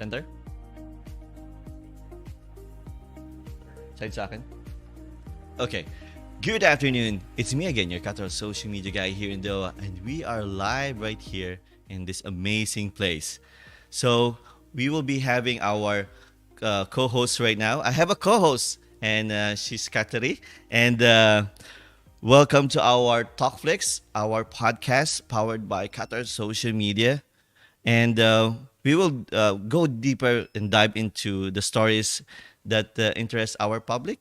Enter. Side sa akin. Okay. Good afternoon. It's me again, your Qatar social media guy here in Doha, and we are live right here in this amazing place. So we will be having our co-host right now. I have a co-host, and she's Katari. And welcome to our Talkflix, our podcast powered by Qatar social media. And we will go deeper and dive into the stories that interest our public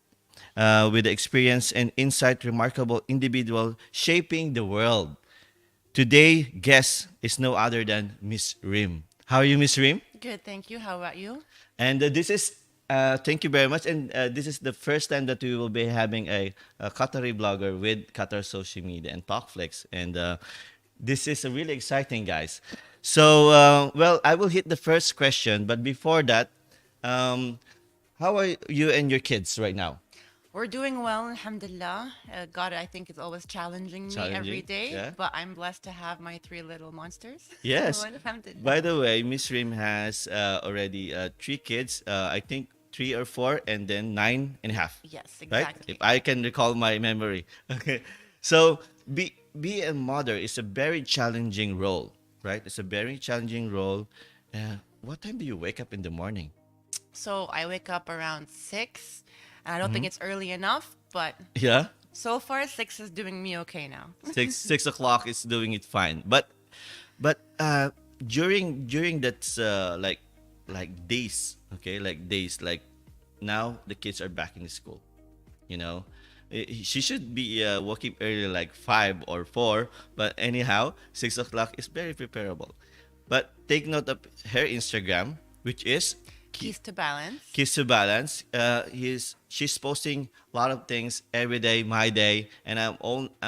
with the experience and insight remarkable individual shaping the world. Today, guest is no other than Miss Rim. How are you, Miss Rim? Good, thank you. How about you? And this is thank you very much. And this is the first time that we will be having a Qatari blogger with Qatar social media and Talkflix. And this is really exciting, guys. So, well, I will hit the first question, but before that, um, how are you and your kids right now? We're doing well, alhamdulillah. God, I think, is always challenging me every Challenging? day, Yeah. but I'm blessed to have my three little monsters. So, Yes. alhamdulillah. By the way, Miss Rim has already three kids. I think three or four, and then 9.5. Yes, Right? If exactly. I can recall my memory. Okay. So be a mother is a very challenging role, right? It's a very challenging role. What time do you wake up in the morning? So, I wake up around 6, and I don't think Mm-hmm. it's early enough, but Yeah. so far, 6 is doing me okay now. Six o'clock is doing it fine. But during that like days, okay, like days, like now the kids are back in school. You know, she should be working early like 5 or 4, but anyhow 6 o'clock is very preparable. But take note of her Instagram, which is Keys to balance. Kiss to Balance. She's posting a lot of things every day, my day, and I'm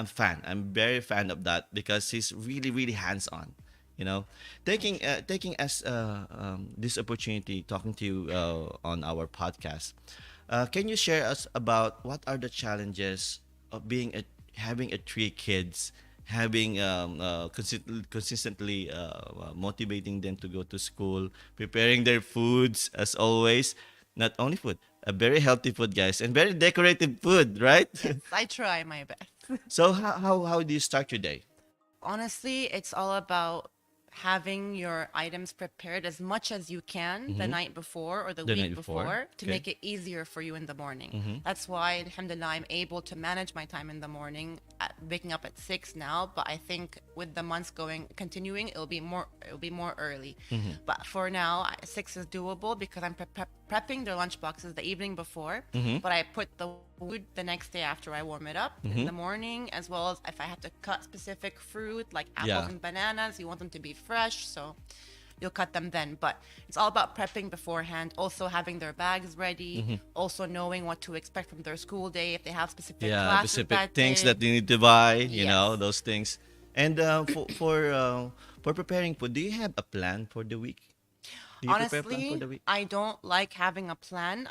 fan. I'm very fan of that because she's really hands on. You know, taking as this opportunity talking to you on our podcast. Can you share us about what are the challenges of being having a three kids, having consistently motivating them to go to school, preparing their foods as always, not only food, a very healthy food, guys, and very decorative food, right? Yes, I try my best. So how do you start your day? Honestly, it's all about having your items prepared as much as you can the Mm-hmm. night before or the The night week before, before to okay. make it easier for you in the morning. Mm-hmm. That's why, alhamdulillah, I'm able to manage my time in the morning, waking up at 6 now, but I think with the months going continuing, it'll be more early. Mm-hmm. But for now, 6 is doable because I'm prepping their lunch boxes the evening before, Mm-hmm. but I put the food the next day after I warm it up in Mm-hmm. the morning, as well as if I have to cut specific fruit like apples Yeah. and bananas, you want them to be fresh, so you'll cut them then. But it's all about prepping beforehand, also having their bags ready, Mm-hmm. also knowing what to expect from their school day if they have specific Yeah, classes specific that things day. that you need to buy, Yes. those things. And for preparing food, do you have a plan for the week? Do you prepare a plan for Honestly, the week? I don't like having a plan.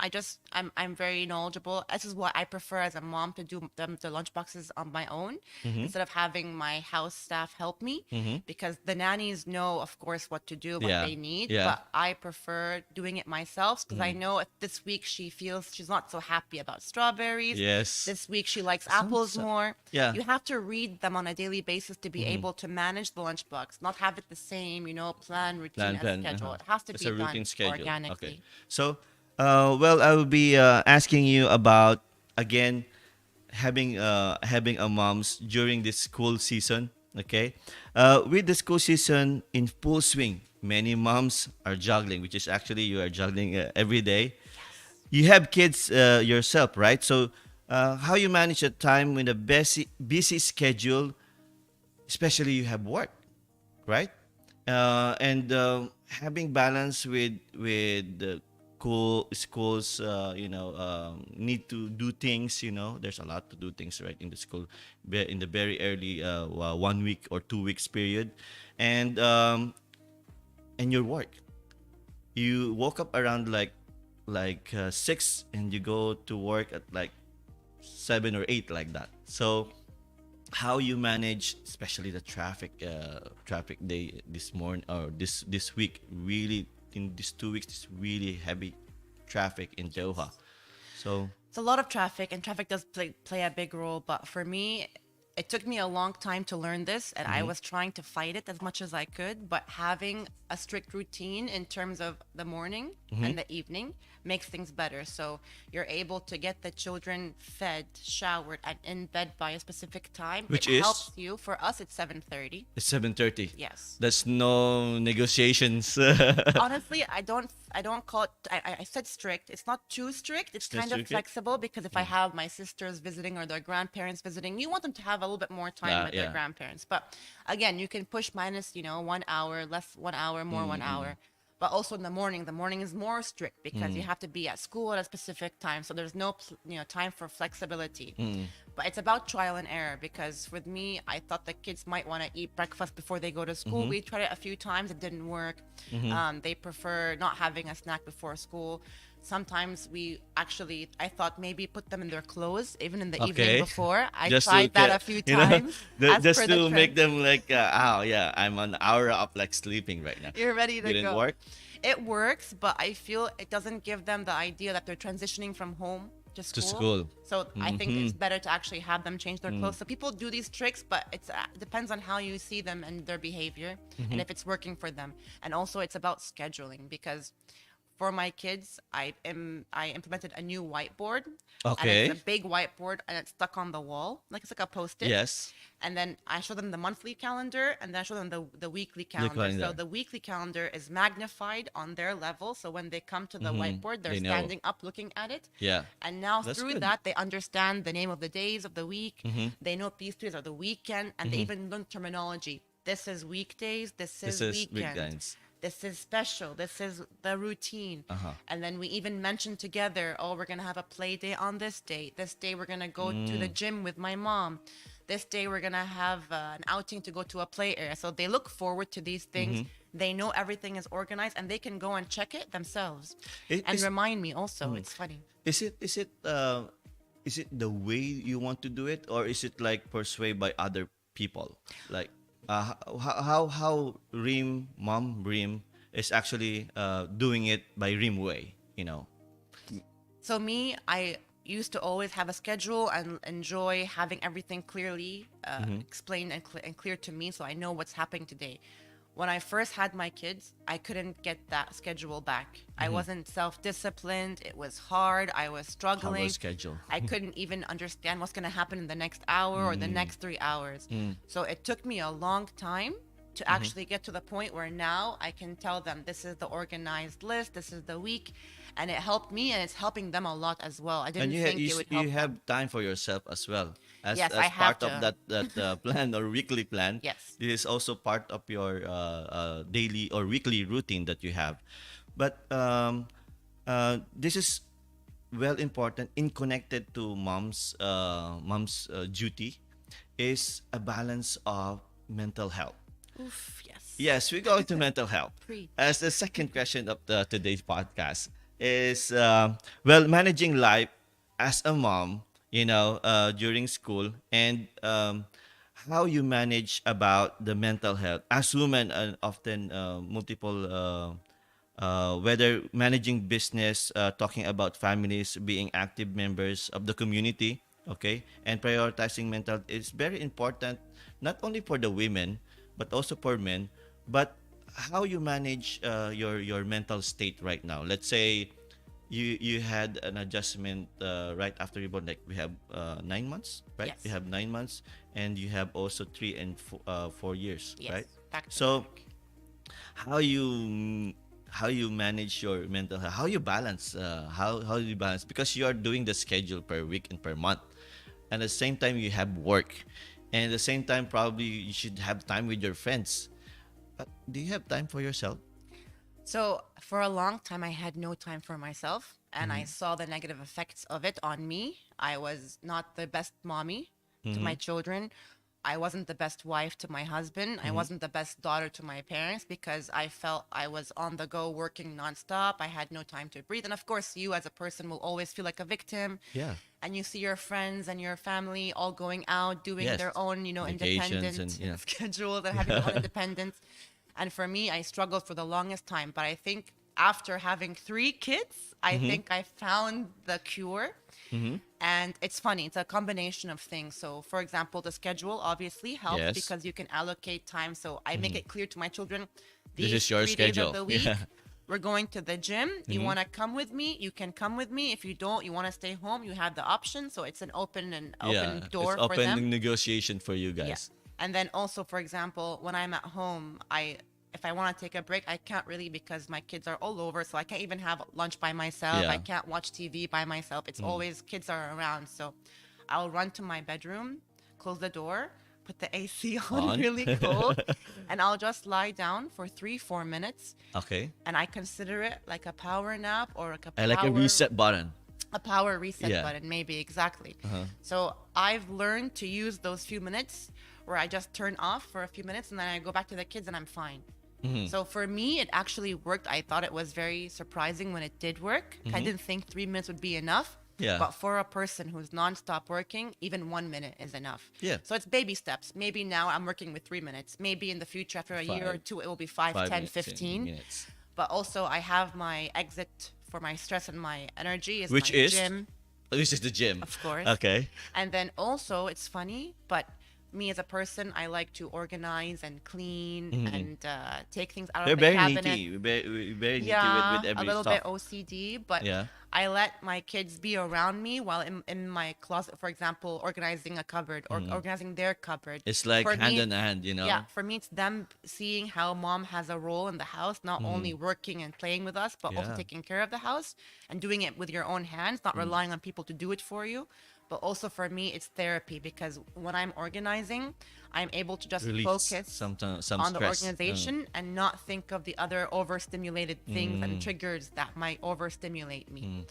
I'm very knowledgeable. This is what I prefer as a mom to do them the lunch boxes on my own Mm-hmm. instead of having my house staff help me Mm-hmm. because the nannies know, of course, what to do, what Yeah. they need. Yeah. But I prefer doing it myself because I Mm. know if this week she feels she's not so happy about strawberries. Yes. This week she likes Sounds apples more. yeah. You have to read them on a daily basis to be Mm-hmm. able to manage the lunchbox, not have it the same, plan, routine, Plan and plan. schedule. Uh-huh. It has to It's be a routine done schedule. Okay. organically. So, well, I will be asking you about again having a moms during this school season. Okay, with the school season in full swing, many moms are juggling, which is actually you are juggling every day. Yes. You have kids yourself, right? So, how you manage your time with a busy schedule, especially you have work, right? And having balance with the cool schools, need to do things. There's a lot to do things right in the school, in the very early 1 week or 2 weeks period, and um, and your work. You woke up around like 6 and you go to work at like 7 or 8 like that. So how you manage, especially the traffic day this morning or this week, really in these 2 weeks is really heavy traffic in Doha. So It's a lot of traffic, and traffic does play a big role. But for me, it took me a long time to learn this, and I was trying to fight it as much as I could. But having a strict routine in terms of the morning and the evening makes things better. So you're able to get the children fed, showered, and in bed by a specific time. Which it is? helps you. For us, it's 7:30. it's 7:30. Yes. There's no negotiations. Honestly, I don't call it. I said strict. It's not too strict. It's not kind of strict, yeah. flexible because if I have my sisters visiting or their grandparents visiting, you want them to have a little bit more time with yeah. their grandparents. But again, you can push minus 1 hour, less 1 hour, more 1 hour. But also in the morning is more strict because you have to be at school at a specific time. So there's no time for flexibility. But it's about trial and error because with me, I thought the kids might want to eat breakfast before they go to school. We tried it a few times, it didn't work. They prefer not having a snack before school. Sometimes I thought maybe put them in their clothes, even in the Okay. evening before. I Just to tried that get- a few you know, times. as just per the to make trend. them like, oh yeah, I'm an hour up like sleeping right now. You're ready to Didn't go. work? It works, but I feel it doesn't give them the idea that they're transitioning from home to To school. school. So I think it's better to actually have them change their clothes. So people do these tricks, but it depends on how you see them and their behavior and if it's working for them. And also it's about scheduling because for my kids, I implemented a new whiteboard. Okay. And it's a big whiteboard and it's stuck on the wall. It's like a post-it. Yes. And then I show them the monthly calendar and then I show them the weekly calendar. calendar. So the weekly calendar is magnified on their level. So when they come to the whiteboard, they're They know. standing up looking at it. Yeah. And now That's through good. that, they understand the name of the days of the week. They know these days are the weekend and they even learn terminology. This is weekdays. This is is weekend. weekends. This is special. This is the routine. And then we even mention together, oh, we're going to have a play day on this day. This day we're going to go to the gym with my mom. This day we're going to have an outing to go to a play area. So they look forward to these things. They know everything is organized and they can go and check it themselves. It And is- remind me also. It's funny. Is it the way you want to do it, or is it like persuaded by other people? Like how Mom Rim is actually doing it by Rim way, you know? So me, I used to always have a schedule and enjoy having everything clearly explained and clear to me so I know what's happening today. When I first had my kids, I couldn't get that schedule back. I wasn't self-disciplined. It was hard. I was struggling. Our schedule. I couldn't even understand what's going to happen in the next hour or the next 3 hours. So it took me a long time to actually get to the point where now I can tell them this is the organized list, this is the week, and it helped me and it's helping them a lot as well. I didn't And you think it would help you have time for yourself as well as Yes, as I have part of to. that plan or weekly plan. Yes. This is also part of your daily or weekly routine that you have. But this is well important in connected to mom's duty is a balance of mental health. Oof, yes. Yes, we go into mental health. Preach. As the second question of today's podcast is, managing life as a mom, during school, and how you manage about the mental health as women, often multiple, whether managing business, talking about families, being active members of the community, okay, and prioritizing mental is very important, not only for the women but also for men. But how you manage your mental state right now? Let's say you had an adjustment right after you born. Like we have 9 months, right? Yes. You have 9 months, and you have also 3 and 4 years, Yes. right? Back to So back. how you manage your mental health? How you balance? How you balance? Because you are doing the schedule per week and per month, and at the same time you have work, and at the same time probably you should have time with your friends. Do you have time for yourself? So for a long time, I had no time for myself, and Mm-hmm. I saw the negative effects of it on me. I was not the best mommy to Mm-hmm. my children. I wasn't the best wife to my husband. Mm-hmm. I wasn't the best daughter to my parents because I felt I was on the go working nonstop. I had no time to breathe. And of course, you as a person will always feel like a victim. Yeah. And you see your friends and your family all going out, doing Yes. their own, Vacations independent and, yeah. schedules and having their own independence. And for me, I struggled for the longest time. But I think after having 3 kids, I think I found the cure. And it's funny, it's a combination of things. So, for example, the schedule obviously helps Yes. because you can allocate time. So, I make it clear to my children This these is your 3 days of schedule. the week. Yeah. We're going to the gym. You want to come with me? You can come with me. If you don't, you want to stay home, you have the option. So it's an open Yeah. It's door for open them. negotiation for you Yeah. guys. And then also, for example, when I'm at home, if I want to take a break, I can't really because my kids are all over. So I can't even have lunch by myself. Yeah. I can't watch TV by myself. It's always kids are around. So I'll run to my bedroom, close the door, put the AC on, On. really cold, and I'll just lie down for 3-4 minutes. Okay. And I consider it like a power nap or like I like a reset button. a power reset Yeah. button, maybe exactly. So I've learned to use those few minutes where I just turn off for a few minutes and then I go back to the kids and I'm fine. So for me, it actually worked. I thought it was very surprising when it did work. I didn't think 3 minutes would be enough. Yeah. But for a person who's nonstop working, even 1 minute is enough. Yeah. So it's baby steps. Maybe now I'm working with 3 minutes. Maybe in the future, after a year or 5. two, it will be 5, 10, 5 minutes, 15. minutes. But also, I have my exit for my stress and my energy is Which my is? gym. This is the gym. Of course. Okay. And then also, it's funny, but me as a person, I like to organize and clean and take things out We're of the very cabinet. nitty. We're very nitty Yeah, with a every little stuff. bit OCD, but Yeah. I let my kids be around me while in my closet, for example, organizing a cupboard or organizing their cupboard. It's like For hand me, in hand, you know? yeah, for me, it's them seeing how mom has a role in the house, not only working and playing with us, but also Yeah. taking care of the house and doing it with your own hands, not relying on people to do it for you. But also for me, it's therapy because when I'm organizing, I'm able to just Release focus some on the stress. organization and not think of the other overstimulated things and triggers that might overstimulate me.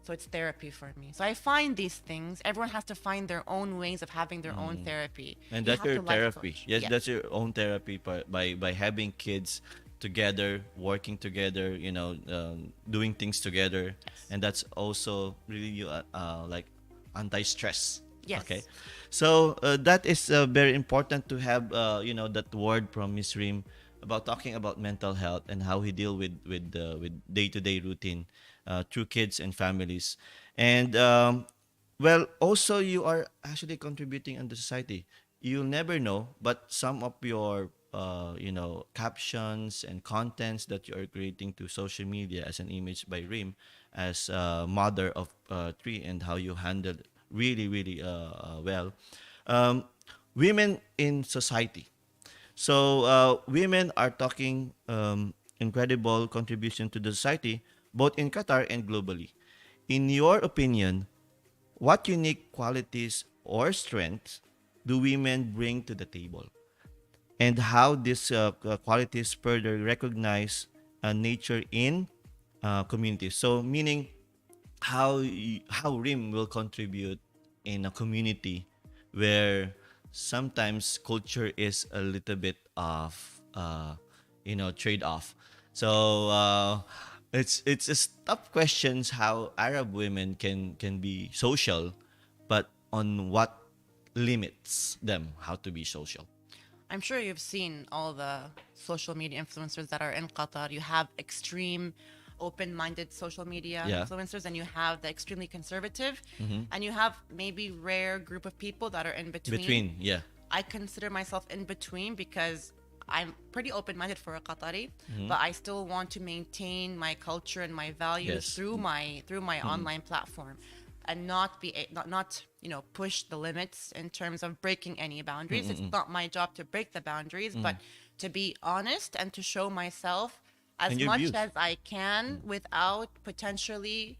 So it's therapy for me. So I find these things. Everyone has to find their own ways of having their own therapy. And You that's have your to like therapy. coach. Yes, Yeah. that's your own therapy by having kids together, working together, you know, doing things together, and that's also really like anti-stress. Yes. Okay, so that is very important to have you know, that word from Miss Rim about talking about mental health and how he deal with day-to-day routine through kids and families, and well, also you are actually contributing in the society. You'll never know, but some of your you know, captions and contents that you are creating to social media as an image by Rim, as a mother of 3, and how you handle really well, um, women in society. So women are talking incredible contribution to the society, both in Qatar and globally. In your opinion, what unique qualities or strengths do women bring to the table? And how these qualities further recognize nature in communities? So, meaning how RIM will contribute in a community where sometimes culture is a little bit of you know, trade off. So it's a tough questions how Arab women can be social, but on what limits them how to be social. I'm sure you've seen all the social media influencers that are in Qatar. You have extreme open-minded social media Yeah. influencers and you have the extremely conservative and you have maybe rare group of people that are in Between, yeah. I consider myself in between because I'm pretty open-minded for a Qatari, but I still want to maintain my culture and my values Yes. through my online platform, and not you know, push the limits in terms of breaking any boundaries. It's not my job to break the boundaries, but to be honest and to show myself as And your much views. as I can without potentially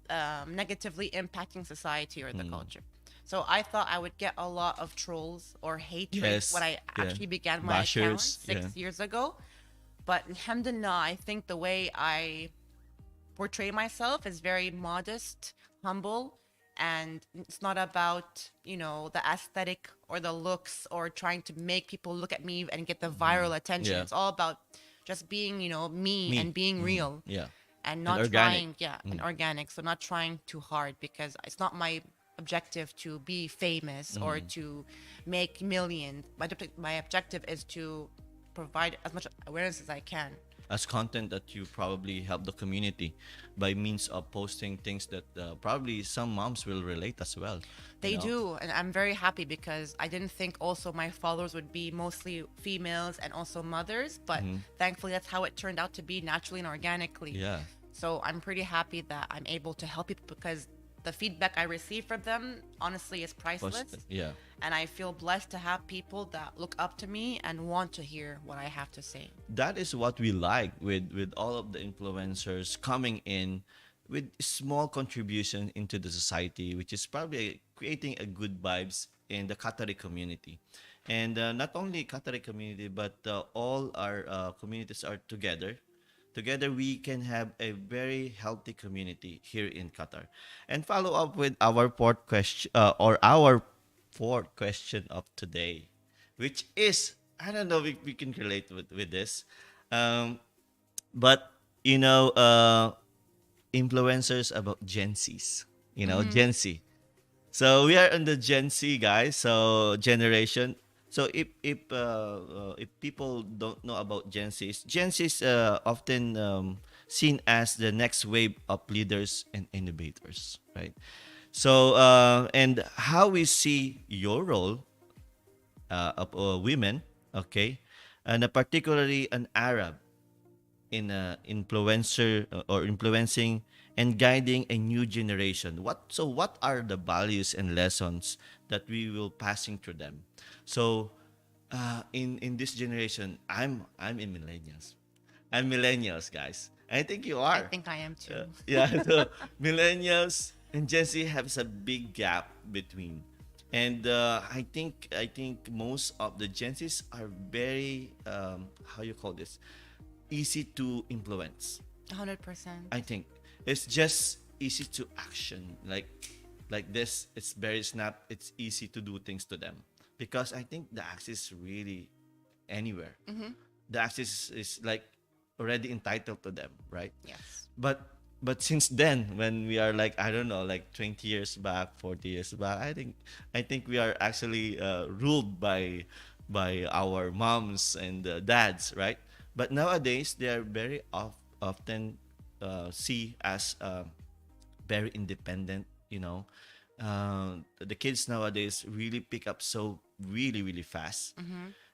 negatively impacting society or the culture. So I thought I would get a lot of trolls or hatred Yes, when I yeah. actually began my account Bashers, 6 yeah. years ago. But alhamdulillah, I think the way I portray myself is very modest, humble, and it's not about, you know, the aesthetic or the looks or trying to make people look at me and get the viral attention. Yeah. It's all about just being, you know, me. And being real Yeah. and not organic. trying, and organic. So not trying too hard because it's not my objective to be famous or to make millions. My objective is to provide as much awareness as I can. as content that you probably help the community by means of posting things that probably some moms will relate as well, you They know. do, and I'm very happy because I didn't think also my followers would be mostly females and also mothers, but thankfully that's how it turned out to be naturally and organically. Yeah. So I'm pretty happy that I'm able to help people because the feedback I receive from them honestly is priceless. Yeah. And I feel blessed to have people that look up to me and want to hear what I have to say. That is what we like with all of the influencers coming in with small contribution into the society, which is probably creating a good vibes in the Qatari community. And not only Qatari community, but all our communities are together. Together, we can have a very healthy community here in Qatar. And follow up with our fourth question, or our fourth question of today, which is, I don't know if we can relate with this, um, but you know, influencers about Gen Zs. You know, Gen Z. So we are on the Gen Z guys, so generation. So if people don't know about Gen Z is often seen as the next wave of leaders and innovators, right? So and how we see your role of women, okay, and particularly an Arab in influencer or influencing and guiding a new generation. What are the values and lessons that we will passing through them? So in this generation, I'm in millennials. I'm millennials, guys. I think you I are. think I am too. Yeah, so millennials and Gen Z has a big gap between, and I think most of the Gen Zs are very how you call this, easy to influence. 100%. I think it's just easy to action, like this. It's very snap. It's easy to do things to them because I think the access is really anywhere. The access is like already entitled to them, right? Yes. But since then, when we are like, I don't know, like 20 years back, 40 years back, I think we are actually ruled by our moms and dads, right? But nowadays they are very often see as very independent, you know. The kids nowadays really pick up so really fast,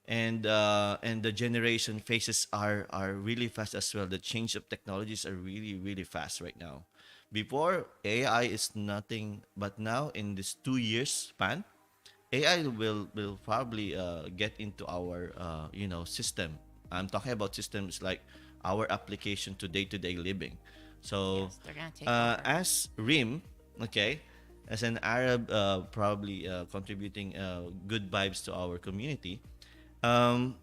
and the generation phases are really fast as well. The change of technologies are really fast right now. Before, AI is nothing, but now in this 2 years span, AI will probably get into our system. I'm talking about systems like our application to day living. So Yes, they're gonna take over. as Rim, okay, as an Arab, probably contributing good vibes to our community. Um,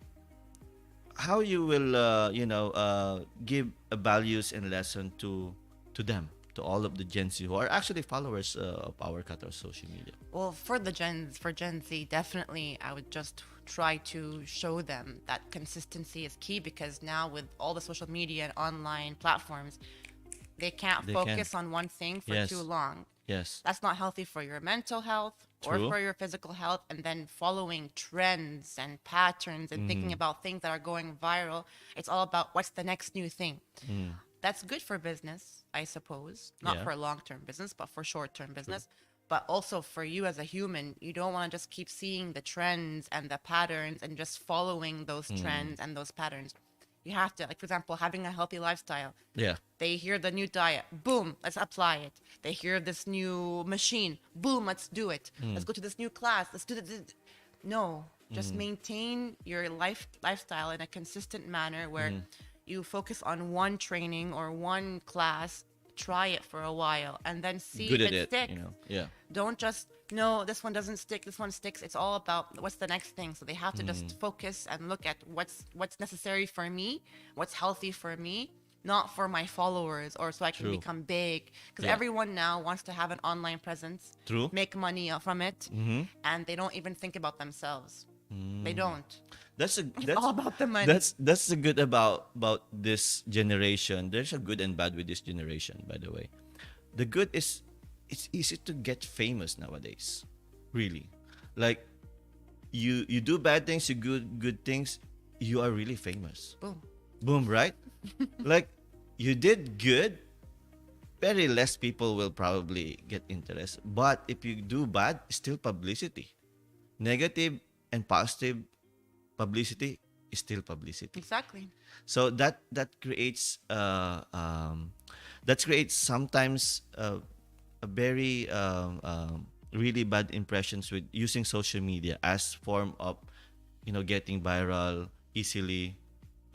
how you will give a values and lesson to them, to all of the Gen Z who are actually followers of our Qatar social media. Well, for Gen Z, definitely I would just try to show them that consistency is key because now with all the social media and online platforms, they can't They can. focus on one thing for too Yes. long. Yes. That's not healthy for your mental health or True. for your physical health. And then following trends and patterns and thinking about things that are going viral, it's all about what's the next new thing. That's good for business, I suppose. Not Yeah. for long term business, but for short term business. But also for you as a human, you don't want to just keep seeing the trends and the patterns and just following those trends and those patterns. You have to, like, for example, having a healthy lifestyle. Yeah. They hear the new diet, boom, let's apply it. They hear this new machine, boom, let's do it. Let's go to this new class, let's do this. No, just maintain your lifestyle in a consistent manner where you focus on one training or one class, try it for a while, and then see Good if at it it. sticks. You know. Yeah. Don't just, no, this one doesn't stick, this one sticks. It's all about what's the next thing. So they have to just focus and look at what's necessary for me, what's healthy for me, not for my followers or so I can True. become big. Because Yeah. everyone now wants to have an online presence, True. make money from it, and they don't even think about themselves. They don't. That's a It's that's all about the money. that's the good about this generation. There's a good and bad with this generation, by the way. The good is it's easy to get famous nowadays. Really. Like you do bad things, you good things, you are really famous. Boom. Boom, right? Like, you did good, very less people will probably get interest. But if you do bad, still publicity. Negative and positive publicity is still publicity. Exactly. So that creates that creates sometimes a very really bad impressions with using social media as form of getting viral easily,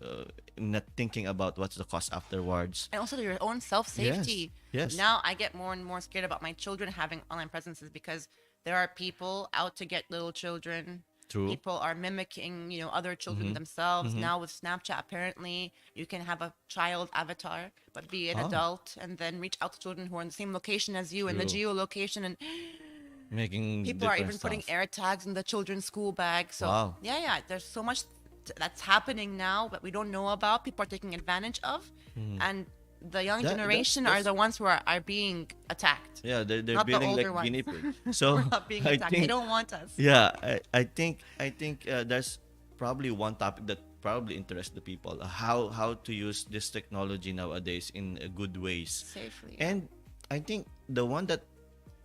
uh, not thinking about what's the cost afterwards. And also your own self Yes, safety. yes, Now I get more and more scared about my children having online presences because there are people out to get little children. true. People are mimicking, other children Mm-hmm. themselves. Mm-hmm. Now with Snapchat, apparently you can have a child avatar, but be an Oh, adult, and then reach out to children who are in the same location as you in the true. geolocation. And Making people are different even putting stuff. air tags in the children's school bag. So Wow. yeah, yeah, there's so much that's happening now that we don't know about. People are taking advantage of, Mm-hmm. and the young That's generation are that's the ones who are being attacked, yeah. They're not the building older like ones. guinea pig. So We're not being I attacked. They think don't want us. yeah, I think there's probably one topic that probably interests the people, how to use this technology nowadays in good ways. Safely, yeah. And I think the one that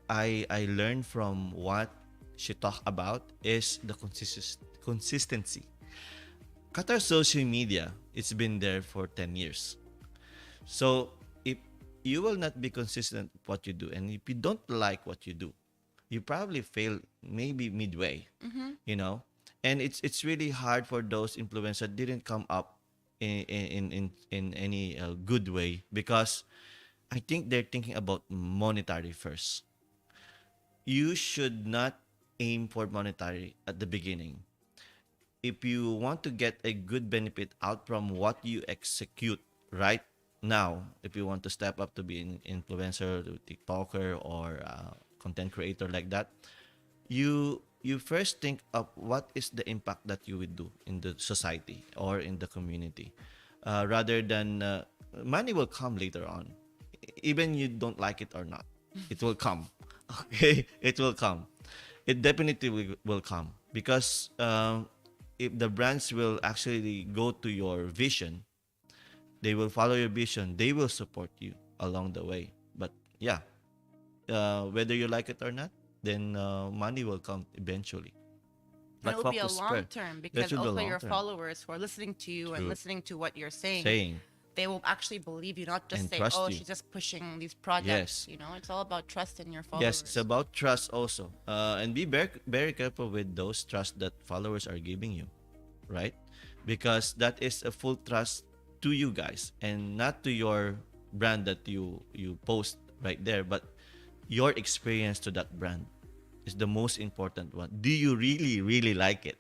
I learned from what she talked about is the consistency. Qatar social media, it's been there for 10 years. So if you will not be consistent with what you do, and if you don't like what you do, you probably fail maybe midway, you know. And it's really hard for those influencers that didn't come up in any good way, because I think they're thinking about monetary first. You should not aim for monetary at the beginning. If you want to get a good benefit out from what you execute right now, if you want to step up to be an influencer, TikToker, or content creator like that, you first think of what is the impact that you would do in the society or in the community, rather than money will come later on, even you don't like it or not, it will come. Okay, it will come. It definitely will come, because if the brands will actually go to your vision, they will follow your vision, they will support you along the way. But yeah, whether you like it or not, then money will come eventually. And it But will be a focus long first. term That because should be also long your term. followers who are listening to you and True. listening to what you're saying, Saying they will actually believe you, not just and say, trust "Oh, you. she's just pushing these projects." Yes. It's all about trust in your Yes, it's followers. about trust also. And be very, very careful with those trust that followers are giving you, right? Because that is a full trust to you guys, and not to your brand that you post right there, but your experience to that brand is the most important one. Do you really really like it?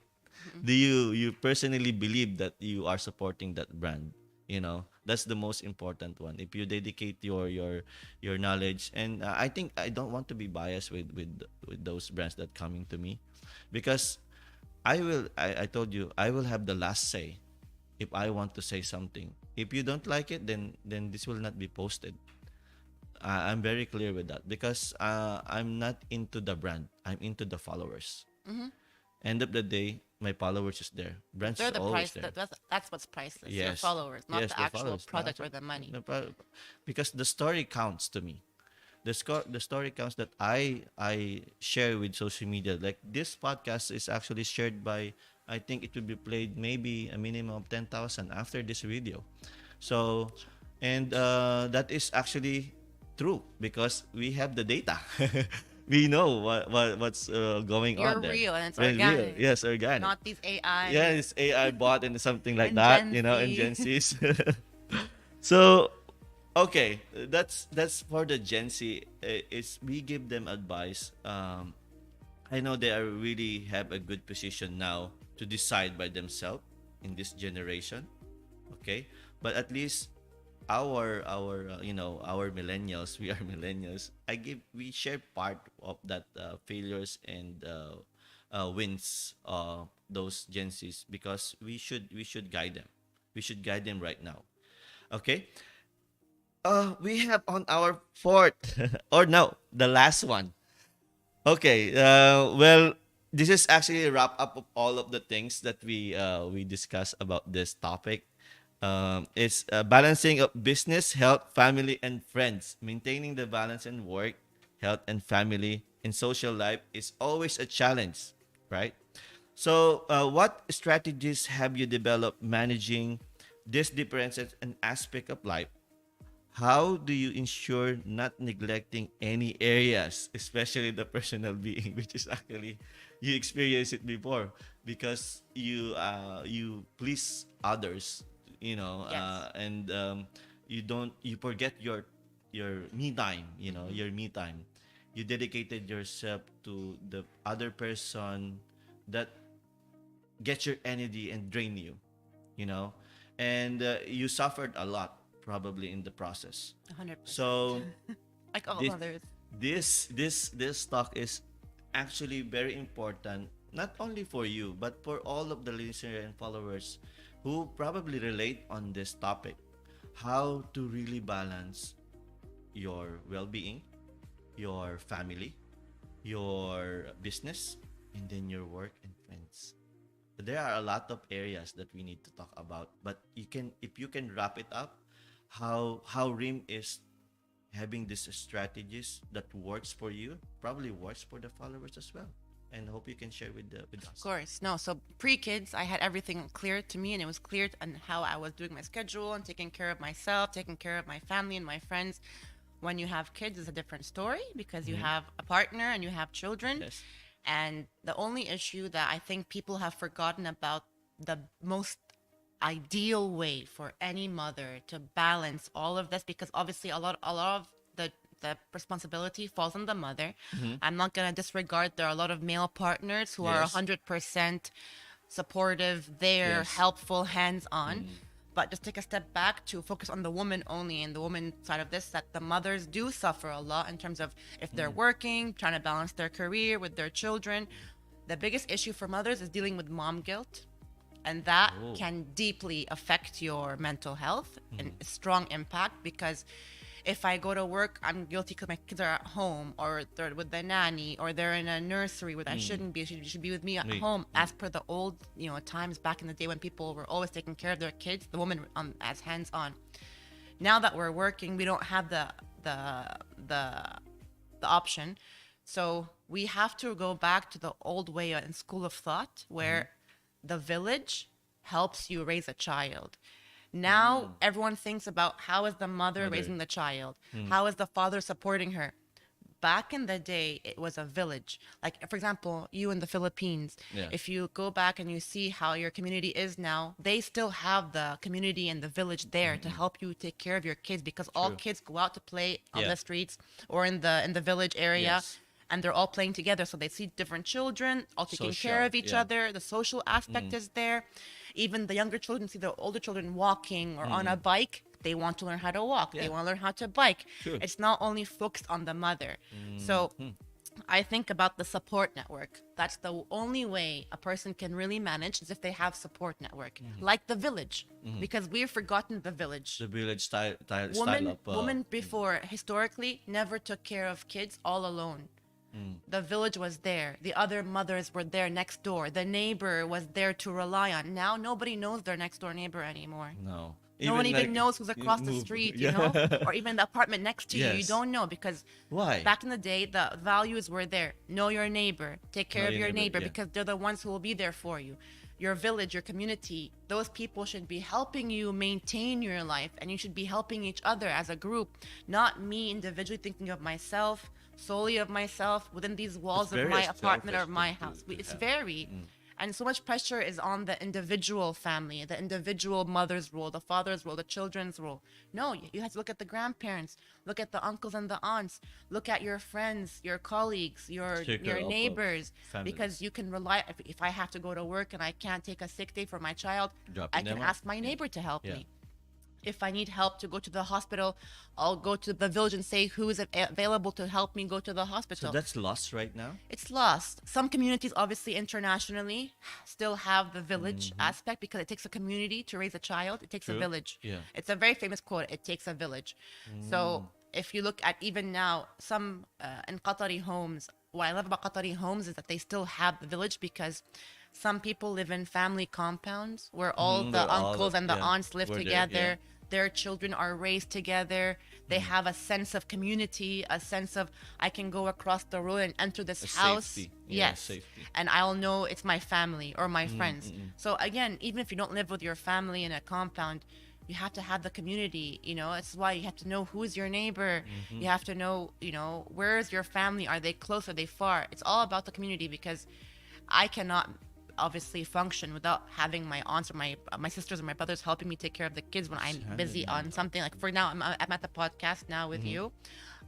Do you personally believe that you are supporting that brand? That's the most important one. If you dedicate your knowledge, and I think I don't want to be biased with those brands that coming to me, because I told you, I will have the last say if I want to say something. If you don't like it, then this will not be posted. I'm very clear with that, because I'm not into the brand. I'm into the followers. End of the day, my followers is there. Brands They're is the always price. there. That's what's priceless. Your Yes, followers, not yes, the the actual followers. Not product or the money. because the story counts to me. The story counts that I share with social media. Like this podcast is actually shared by, I think it will be played maybe a minimum of 10,000 after this video. So, and that is actually true because we have the data. We know what's going You're on there. real and it's Well, real, organic, yes, organic. not these AI Yeah, it's AI bot and something like and that, Gen and Z. Gen Z's. So, okay, that's for the Gen Z. Is we give them advice. I know they are really have a good position now to decide by themselves in this generation. Okay, but at least our millennials, we are millennials. We share part of that failures and wins those Gen Zs, because we should guide them. We should guide them right now. Okay. We have on our fourth, or no, the last one. Okay. Well, this is actually a wrap up of all of the things that we discussed about this topic. It's balancing of business, health, family, and friends. Maintaining the balance in work, health, and family in social life is always a challenge, right? So, what strategies have you developed managing these differences and aspect of life? How do you ensure not neglecting any areas, especially the personal being, which is actually you experienced it before because you please others, Yes. and you forget your me time, Hmm. your me time. You dedicated yourself to the other person that gets your energy and drain you, you know, and you suffered a lot probably in the process. 100%. So Like all this mothers. this talk is actually very important, not only for you but for all of the listeners and followers who probably relate on this topic, how to really balance your well-being, your family, your business, and then your work and friends. There are a lot of areas that we need to talk about, but you can, if you can wrap it up, how Rim is having these strategies that works for you probably works for the followers as well, and hope you can share with Of us. course. No, so pre-kids, I had everything clear to me, and it was clear on how I was doing my schedule and taking care of myself, taking care of my family and my friends. When you have kids, it's a different story because you Mm-hmm. have a partner and you have children. Yes. And the only issue that I think people have forgotten about, the most ideal way for any mother to balance all of this, because obviously a lot of the responsibility falls on the mother. Mm-hmm. I'm not going to disregard there are a lot of male partners who are Yes. 100% supportive, there, Yes. helpful, hands on. Mm. But just take a step back to focus on the woman only, and the woman side of this, that the mothers do suffer a lot in terms of if they're working, trying to balance their career with their children. The biggest issue for mothers is dealing with mom guilt, and that Oh. can deeply affect your mental health and Mm. a strong impact. Because if I go to work, I'm guilty because my kids are at home, or they're with the nanny, or they're in a nursery where I Mm. shouldn't be. Should be with me at Wait. home, as per the old, times back in the day when people were always taking care of their kids, the woman as hands on. Now that we're working, we don't have the the the option. So we have to go back to the old way and school of thought Mm-hmm. where the village helps you raise a child. Now Mm. everyone thinks about how is the mother Mother. raising the child? Mm. How is the father supporting her? Back in the day, it was a village. Like, for example, you in the Philippines, Yeah. if you go back and you see how your community is now, they still have the community and the village there to Mm-mm. help you take care of your kids, because all True. kids go out to play on Yeah. the streets or in the village area, Yes. and they're all playing together. So they see different children all taking care Social. of each Yeah. other. The social aspect Mm. is there. Even the younger children see the older children walking or on a Mm. bike. They want to learn how to walk. They Yeah. want to learn how to bike. True. It's not only focused on the mother. So Mm. I think about the support network. That's the only way a person can really manage, is if they have support network, like the village, because we've forgotten the village. The village style Women, of women before historically never took care of kids all alone. The village was there. The other mothers were there next door. The neighbor was there to rely on. Now nobody knows their next door neighbor anymore. no. No one even Like knows who's you across the move. street, Yeah. or even the apartment next to you. You Yes. don't know, because Why? back in the day, the values were there. Know your neighbor, take care Know of your your neighbor, neighbor, yeah. because they're the ones who will be there for you. Your village, your community, those people should be helping you maintain your life, and you should be helping each other as a group, not me individually thinking of myself, solely of myself within these walls of very my apartment or selfish my to house. It's have. very. And so much pressure is on the individual family, the individual mother's role, the father's role, the children's role. No, you have to look at the grandparents, look at the uncles and the aunts, look at your friends, your colleagues, your Circle your of neighbors, family. because you can rely. If I have to go to work and I can't take a sick day for my child, I Dropping can them off. ask my Yeah. neighbor to help Yeah. me. If I need help to go to the hospital, I'll go to the village and say who is available to help me go to the So hospital. that's lost right now. It's lost. Some communities, obviously internationally, still have the village aspect, because it takes a community to raise a child. It takes a True. village. Yeah. It's a very famous quote. It takes a village. So if you look at even now, some in Qatari homes, what I love about Qatari homes is that they still have the village, because Some people live in family compounds where all Mm, the they're all uncles and the yeah. aunts live We're there. Yeah. together. Their children are raised together. They have a sense of community, a sense of I can go across the road and enter this A house. safety. Yeah, Yes. safety. And I'll know it's my family or my friends. So again, even if you don't live with your family in a compound, you have to have the community, you know. It's why you have to know who's your neighbor. You have to know, you know, where's your family? Are they close? Are they far? It's all about the community because I cannot obviously function without having my aunts or my sisters or my brothers helping me take care of the kids when I'm busy on something. Like for now, I'm at the podcast now with you.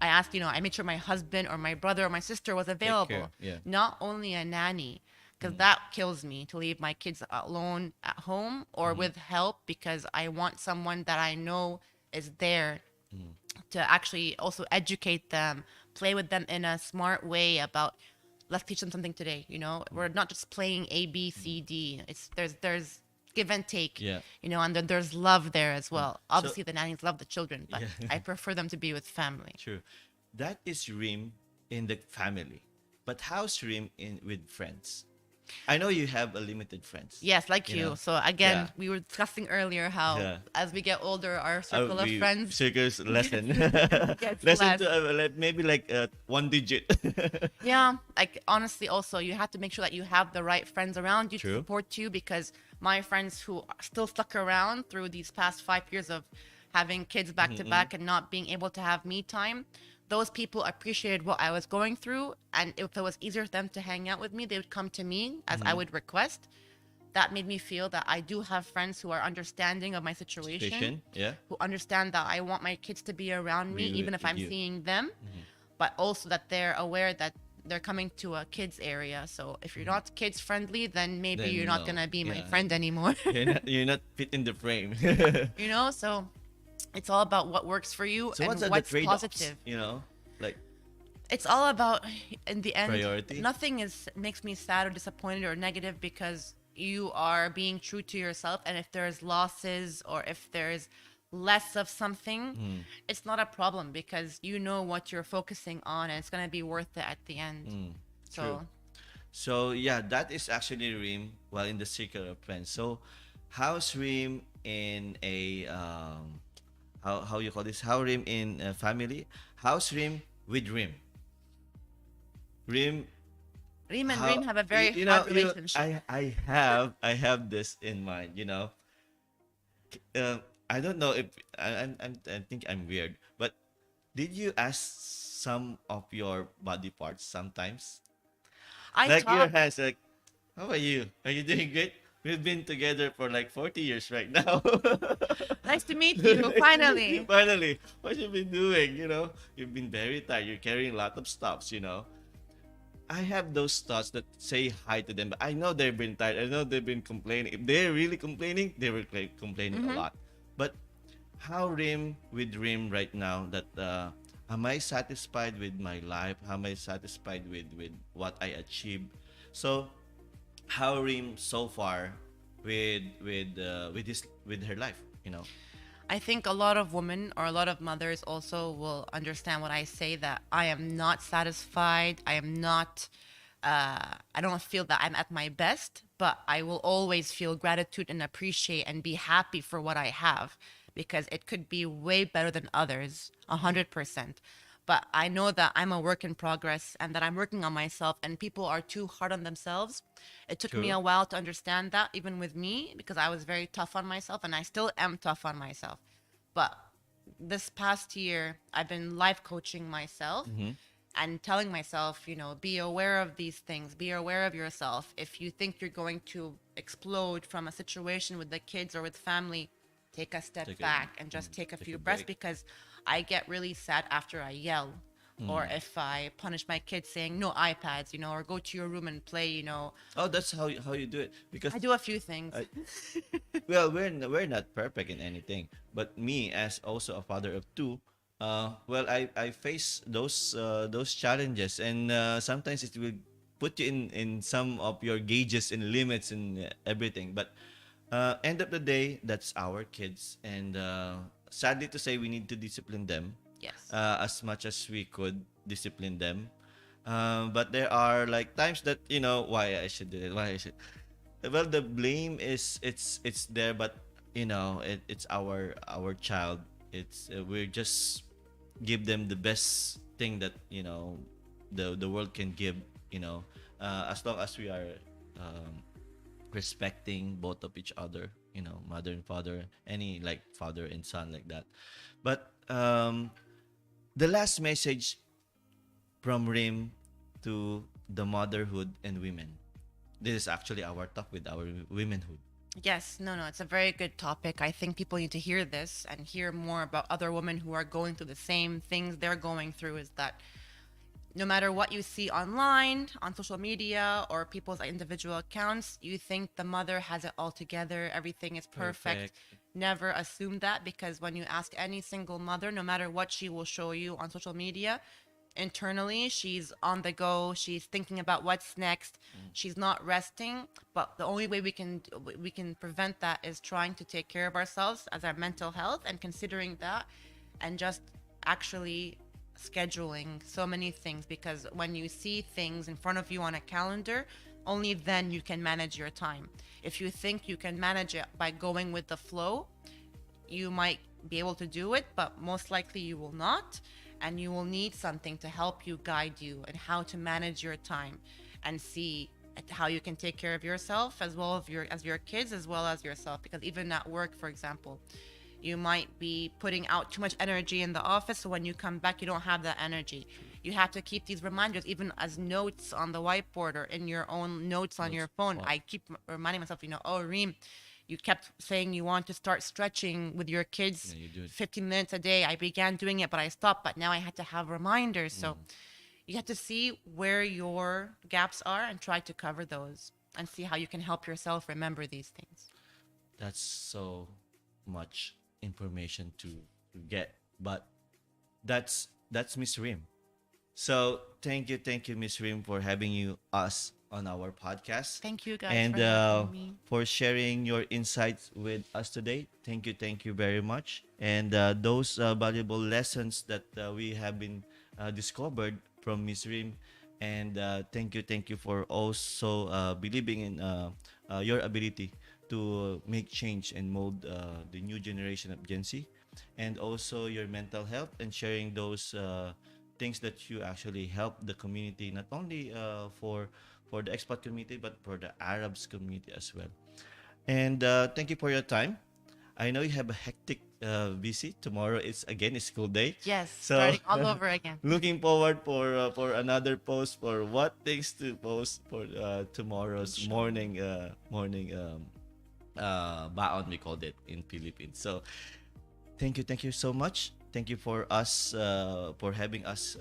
I asked, you know, I made sure my husband or my brother or my sister was Take care. available, Yeah. not only a nanny, because that kills me to leave my kids alone at home or with help because I want someone that I know is there to actually also educate them, play with them in a smart way about let's teach them something today. You know, we're not just playing A, B, C, D. It's there's give and take. Yeah. You know, and then there's love there as well. So Obviously, the nannies love the children, but yeah. I prefer them to be with family. True. That is Rim in the family. But how's Rim in with friends? I know you have a limited friends. Yes, like You you. know? So again, Yeah. we were discussing earlier how Yeah. as we get older, our circle of We friends circles lessen. gets Lessen less. to like, maybe like one digit. Yeah, like honestly, also you have to make sure that you have the right friends around you to True. support you because my friends who are still stuck around through these past 5 years of having kids back to back and not being able to have me time, those people appreciated what I was going through, and if it was easier for them to hang out with me, they would come to me as I would request. That made me feel that I do have friends who are understanding of my situation, Situation. Yeah. who understand that I want my kids to be around me, Be even if with I'm you. seeing them, but also that they're aware that they're coming to a kids area. So if you're not kids friendly, then maybe Then you're not no. gonna be my Yeah. friend anymore. You're not fit in the frame. You know, so it's all about what works for you So and what's the what's trade-offs? positive. You know, like It's all about in the end Priority? nothing is makes me sad or disappointed or negative because you are being true to yourself, and if there's losses or if there's less of something, it's not a problem because you know what you're focusing on and it's going to be worth it at the end. So true. So yeah, that is actually Rim. Well, in the circle of friends. So, how's Rim in a how you call this? How Rim in a family? How's Rim with Rim? Rim. Reem and How Reem have a very you know hard relationship. I have this in mind. You know, I don't know if I think I'm weird, but did you ask some of your body parts sometimes? I Like your talk. hands, like, how are you? Are you doing great? We've been together for like 40 years right now. Nice to meet you. Finally. Finally, what you been doing? You know, you've been very tired. You're carrying a lot of stuffs. You know, I have those thoughts that say hi to them, but I know they've been tired. I know they've been complaining. If they're really complaining, they were complaining a lot. But how Rim with Rim right now? That am I satisfied with my life? Am I satisfied with what I achieved? So how Rim so far with her life? You know. I think a lot of women or a lot of mothers also will understand when I say that I am not satisfied. I am not, I don't feel that I'm at my best, but I will always feel gratitude and appreciate and be happy for what I have because it could be way better than others, 100%. But I know that I'm a work in progress and that I'm working on myself, and people are too hard on themselves. It took me True. a while to understand that, even with me, because I was very tough on myself, and I still am tough on myself. But this past year, I've been life coaching myself and telling myself, you know, be aware of these things, be aware of yourself. If you think you're going to explode from a situation with the kids or with family, take a step Take a- back and just take a take few a breaths break. because I get really sad after I yell. Or if I punish my kids saying no iPads, you know, or go to your room and play, you know. Oh, that's how you do it. Because I do a few things. I, well, we're not perfect in anything, but me as also a father of two, well, I face those challenges, and sometimes it will put you in some of your gauges and limits and everything. But end of the day, that's our kids, and sadly to say, we need to discipline them Yes. as much as we could discipline them. But there are like times that why I should do it, why I should. Well, the blame is it's there, but it's our child. It's we're just give them the best thing that the world can give. As long as we are um, respecting both of each other, mother and father, any like father and son like that. But the last message from Rim to the motherhood and women. This is actually our talk with our womenhood. Yes, no, no, it's a very good topic. I think people need to hear this and hear more about other women who are going through the same things they're going through. Is that no matter what you see online, on social media, or people's individual accounts, you think the mother has it all together, everything is perfect. Perfect. Never assume that, because when you ask any single mother, no matter what she will show you on social media, internally she's on the go, she's thinking about what's next, she's not resting. But the only way we can prevent that is trying to take care of ourselves as our mental health and considering that, and just actually scheduling so many things, because when you see things in front of you on a calendar, only then you can manage your time. If you think you can manage it by going with the flow, you might be able to do it, but most likely you will not. And you will need something to help you, guide you, and how to manage your time and see how you can take care of yourself as well as your kids as well as yourself. Because even at work, for example, you might be putting out too much energy in the office, so when you come back, you don't have that energy. You have to keep these reminders, even as notes on the whiteboard or in your own notes on Notes. your phone. Wow. I keep reminding myself, oh, Reem, you kept saying you want to start stretching with your kids Yeah, you do it. 15 minutes a day. I began doing it, but I stopped. But now I had to have reminders. So you have to see where your gaps are and try to cover those and see how you can help yourself remember these things. That's so much information to get, but that's Miss Rim. So thank you, Miss Rim, for having us on our podcast, Thank you guys and for having me. for sharing your insights with us today. Thank you very much. And those valuable lessons that we have been discovered from Miss Rim. And thank you for also believing in your ability to make change and mold the new generation of Gen Z, and also your mental health and sharing those things that you actually help the community, not only for the expat community but for the Arabs community as well. And thank you for your time. I know you have a hectic busy. Tomorrow is again a school day, Yes, so starting all over again. looking forward for another post for what things to post for tomorrow's Inshallah. morning baon, we called it in Philippines. So thank you so much. Thank you for us for having us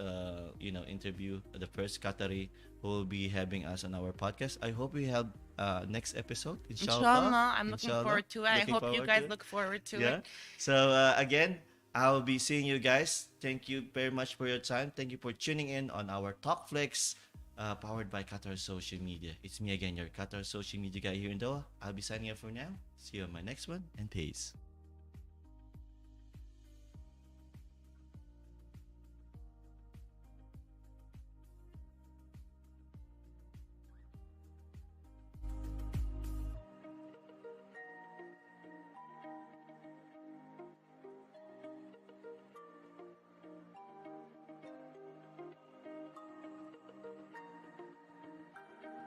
interview the first Qatari who will be having us on our podcast. I hope we have next episode, inshallah. Inshallah, I'm looking Inshallah. forward to it. I Looking hope you forward guys to it. look forward to Yeah. it. So again, I'll be seeing you guys. Thank you very much for your time. Thank you for tuning in on our Talkflix, powered by Qatar Social Media. It's me again, your Qatar Social Media guy here in Doha. I'll be signing off for now. See you on my next one, and peace.